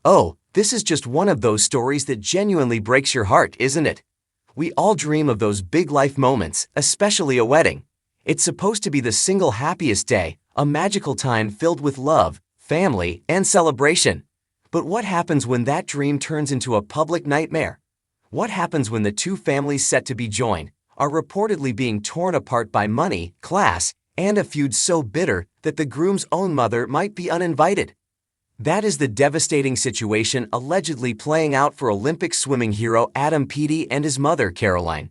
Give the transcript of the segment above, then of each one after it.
Oh, this is just one of those stories that genuinely breaks your heart, isn't it? We all dream of those big life moments, especially a wedding. It's supposed to be the single happiest day, a magical time filled with love, family, and celebration. But what happens when that dream turns into a public nightmare? What happens when the two families set to be joined are reportedly being torn apart by money, class, and a feud so bitter that the groom's own mother might be uninvited? That is the devastating situation allegedly playing out for Olympic swimming hero Adam Peaty and his mother, Caroline.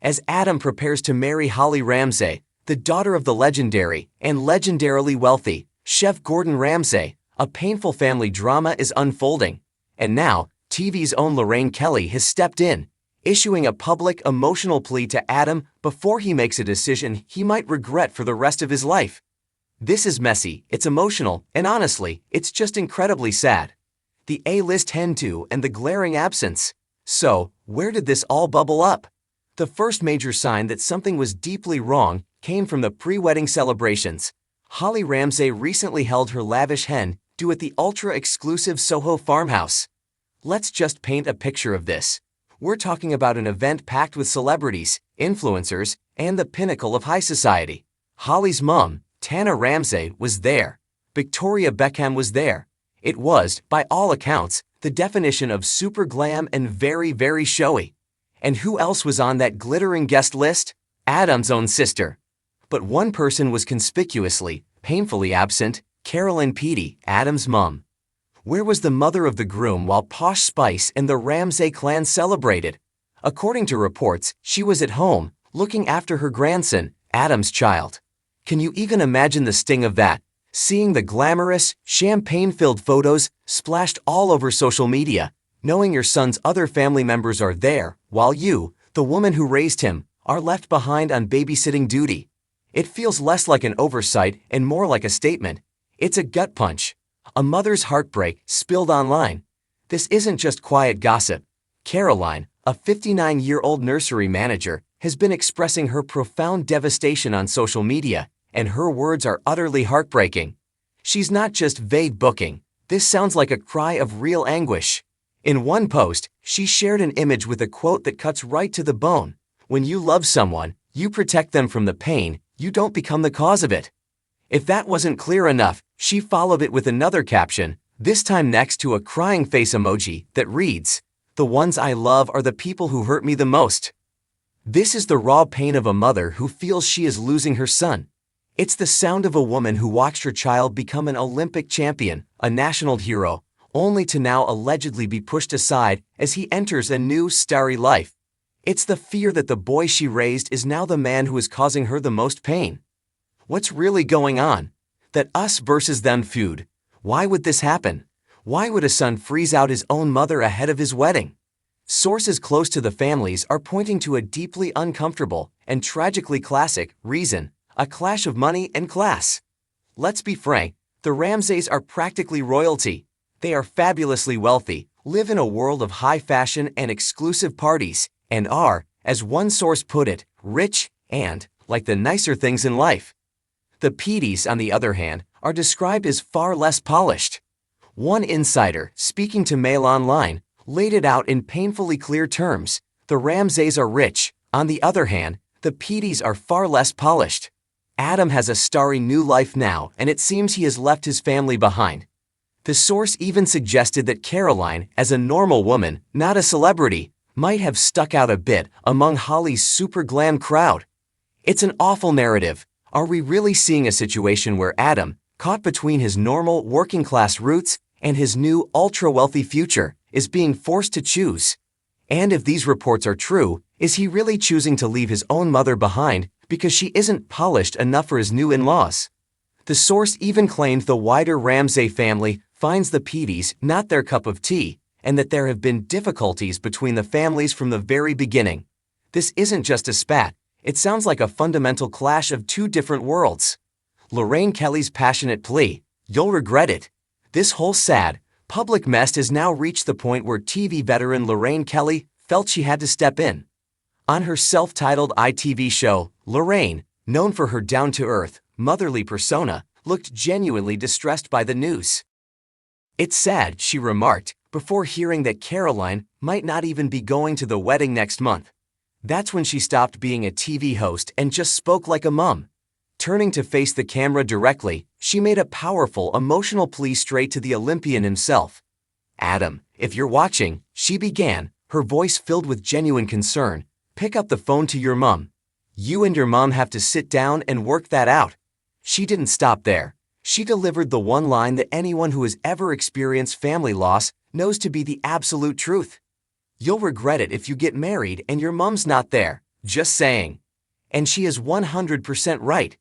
As Adam prepares to marry Holly Ramsay, the daughter of the legendary and legendarily wealthy Chef Gordon Ramsay, a painful family drama is unfolding. And now, TV's own Lorraine Kelly has stepped in, issuing a public, emotional plea to Adam before he makes a decision he might regret for the rest of his life. This is messy, it's emotional, and honestly, it's just incredibly sad. The A-list hen-to and the glaring absence. So, where did this all bubble up? The first major sign that something was deeply wrong came from the pre-wedding celebrations. Holly Ramsay recently held her lavish hen-do at the ultra-exclusive Soho farmhouse. Let's just paint a picture of this. We're talking about an event packed with celebrities, influencers, and the pinnacle of high society. Holly's mom, Tana Ramsay, was there. Victoria Beckham was there. It was, by all accounts, the definition of super glam and very, very showy. And who else was on that glittering guest list? Adam's own sister. But one person was conspicuously, painfully absent: Caroline Peaty, Adam's mom. Where was the mother of the groom while Posh Spice and the Ramsay clan celebrated? According to reports, she was at home, looking after her grandson, Adam's child. Can you even imagine the sting of that? Seeing the glamorous, champagne-filled photos splashed all over social media, knowing your son's other family members are there, while you, the woman who raised him, are left behind on babysitting duty. It feels less like an oversight and more like a statement. It's a gut punch. A mother's heartbreak spilled online. This isn't just quiet gossip. Caroline, a 59-year-old nursery manager, has been expressing her profound devastation on social media, and her words are utterly heartbreaking. She's not just vague booking. This sounds like a cry of real anguish. In one post, she shared an image with a quote that cuts right to the bone. When you love someone, you protect them from the pain, you don't become the cause of it. If that wasn't clear enough, she followed it with another caption, this time next to a crying face emoji, that reads, "The ones I love are the people who hurt me the most." This is the raw pain of a mother who feels she is losing her son. It's the sound of a woman who watched her child become an Olympic champion, a national hero, only to now allegedly be pushed aside as he enters a new, starry life. It's the fear that the boy she raised is now the man who is causing her the most pain. What's really going on? That us versus them feud. Why would this happen? Why would a son freeze out his own mother ahead of his wedding? Sources close to the families are pointing to a deeply uncomfortable and tragically classic reason: a clash of money and class. Let's be frank, the Ramsays are practically royalty. They are fabulously wealthy, live in a world of high fashion and exclusive parties, and are, as one source put it, rich and like the nicer things in life. The Peatys, on the other hand, are described as far less polished. One insider, speaking to Mail Online, laid it out in painfully clear terms. The Ramsays are rich. On the other hand, the Peatys are far less polished. Adam has a starry new life now, and it seems he has left his family behind. The source even suggested that Caroline, as a normal woman, not a celebrity, might have stuck out a bit among Holly's super glam crowd. It's an awful narrative. Are we really seeing a situation where Adam, caught between his normal working-class roots and his new ultra-wealthy future, is being forced to choose? And if these reports are true, is he really choosing to leave his own mother behind because she isn't polished enough for his new in-laws? The source even claimed the wider Ramsay family finds the Peatys not their cup of tea, and that there have been difficulties between the families from the very beginning. This isn't just a spat. It sounds like a fundamental clash of two different worlds. Lorraine Kelly's passionate plea: you'll regret it. This whole sad, public mess has now reached the point where TV veteran Lorraine Kelly felt she had to step in. On her self-titled ITV show, Lorraine, known for her down-to-earth, motherly persona, looked genuinely distressed by the news. It's sad, she remarked, before hearing that Caroline might not even be going to the wedding next month. That's when she stopped being a TV host and just spoke like a mom. Turning to face the camera directly, she made a powerful, emotional plea straight to the Olympian himself. "Adam, if you're watching," she began, her voice filled with genuine concern, "pick up the phone to your mom. You and your mom have to sit down and work that out." She didn't stop there. She delivered the one line that anyone who has ever experienced family loss knows to be the absolute truth. "You'll regret it if you get married and your mom's not there, just saying." And she is 100% right.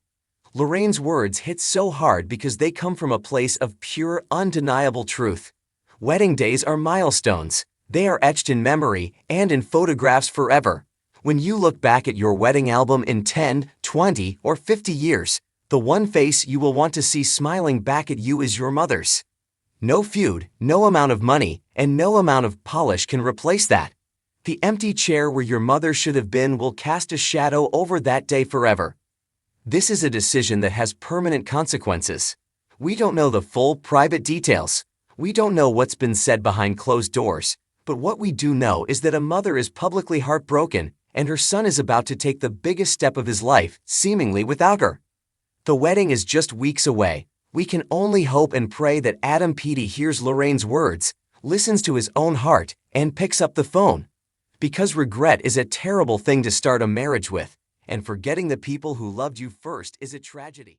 Lorraine's words hit so hard because they come from a place of pure, undeniable truth. Wedding days are milestones. They are etched in memory and in photographs forever. When you look back at your wedding album in 10, 20, or 50 years, the one face you will want to see smiling back at you is your mother's. No feud, no amount of money, and no amount of polish can replace that. The empty chair where your mother should have been will cast a shadow over that day forever. This is a decision that has permanent consequences. We don't know the full, private details. We don't know what's been said behind closed doors. But what we do know is that a mother is publicly heartbroken, and her son is about to take the biggest step of his life, seemingly without her. The wedding is just weeks away. We can only hope and pray that Adam Peaty hears Lorraine's words, listens to his own heart, and picks up the phone. Because regret is a terrible thing to start a marriage with, and forgetting the people who loved you first is a tragedy.